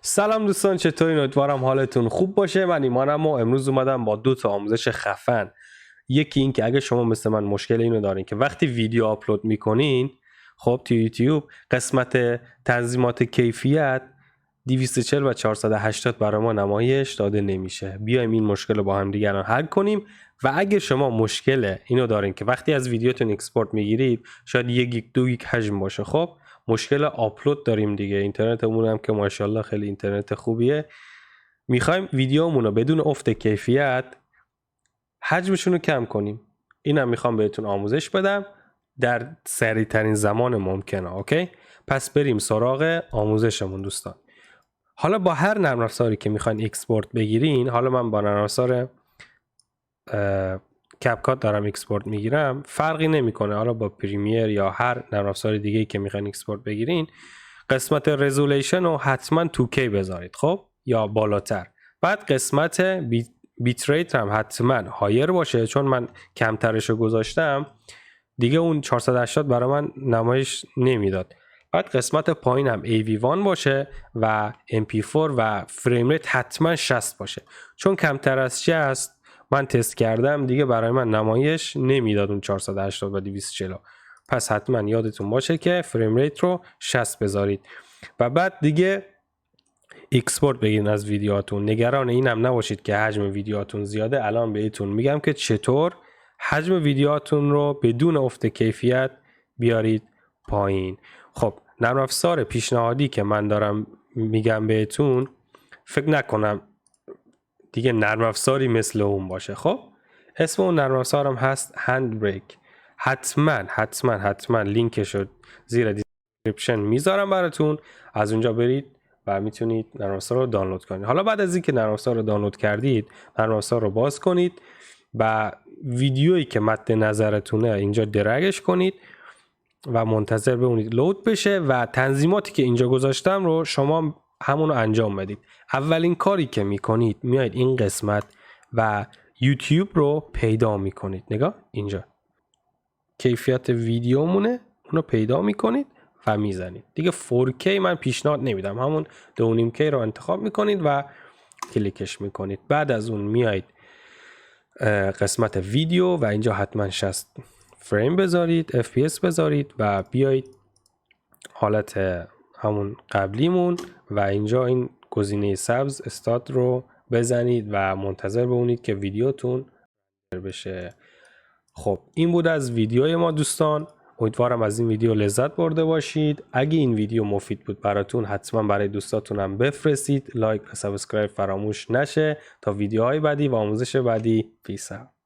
سلام دوستان، چطورین؟ امیدوارم حالتون خوب باشه. من ایمانم و امروز اومدم با 2 تا آموزش خفن. یکی این که اگه شما مثل من مشکل اینو دارین که وقتی ویدیو آپلود میکنین، خب تو یوتیوب قسمت تنظیمات کیفیت 240 و 480 برای ما نمایش داده نمیشه. بیایم این مشکل رو با هم دیگه الان حل کنیم. و اگه شما مشکل اینو دارین که وقتی از ویدیوتون اکسپورت میگیرید شاید 1 گیگ 2 گیگ حجم باشه، خب مشکل آپلود داریم دیگه. اینترنتمون هم که ماشاءالله خیلی اینترنت خوبیه. میخوایم ویدیومون رو بدون افت کیفیت حجمشون رو کم کنیم. اینم میخوام بهتون آموزش بدم در سریع ترین زمان ممکنه. اوکی، پس بریم سراغ آموزشمون دوستان. حالا با هر نرم افزاری که میخواین اکسپورت بگیرین، حالا من با نرم افزار کپکات دارم اکسپورت میگیرم، فرقی نمیکنه. حالا با پریمیر یا هر نرم افزار دیگه‌ای که میخواین اکسپورت بگیرین، قسمت رزولوشن رو حتما 2K بذارید، خب، یا بالاتر. بعد قسمت بیت ریت هم حتما هایر باشه، چون من کمترش رو گذاشتم دیگه اون 480 برای من نمایش نمیداد. بعد قسمت پایین هم AV1 باشه و MP4 و فریم ریت حتما 60 باشه، چون کمتر از 60 من تست کردم دیگه برای من نمایش نمیداد اون 480 و 240. پس حتما یادتون باشه که فریم ریت رو 60 بذارید. و بعد دیگه اکسپورت بگیرین از ویدیوهاتون. نگران اینم نباشید که حجم ویدیوهاتون زیاده. الان بهتون میگم که چطور حجم ویدیوهاتون رو بدون افت کیفیت بیارید پایین. خب نرم افزار پیشنهادی که من دارم میگم بهتون، فکر نکنم دیگه نرم افزاری مثل اون باشه. خب اسم اون نرم افزارم هست هندبریک. حتما لینکش رو زیر دیسکریپشن میذارم براتون، از اونجا برید و میتونید نرم افزار رو دانلود کنید. حالا بعد از اینکه نرم افزار رو دانلود کردید، نرم افزار رو باز کنید و ویدیویی که مد نظرتونه اینجا درگش کنید و منتظر بمونید لود بشه و تنظیماتی که اینجا گذاشتم رو شما همونو انجام بدید. اولین کاری که میکنید میایید این قسمت و یوتیوب رو پیدا میکنید. نگاه اینجا کیفیت ویدیومونه، اونو پیدا میکنید و میزنید. دیگه 4K من پیشنهاد نمیدم، همون 2.5K رو انتخاب میکنید و کلیکش میکنید. بعد از اون میایید قسمت ویدیو و اینجا حتما 60 فریم بذارید، FPS بذارید و بیایید حالت همون قبلیمون و اینجا این گزینه سبز استارت رو بزنید و منتظر بمونید که ویدیوتون بشه. خب این بود از ویدیوی ما دوستان. امیدوارم از این ویدیو لذت برده باشید. اگه این ویدیو مفید بود براتون، حتما برای دوستاتون هم بفرستید. لایک و سابسکرایب فراموش نشه تا ویدیوهای بعدی و آموزش بعدی. پیس اوت.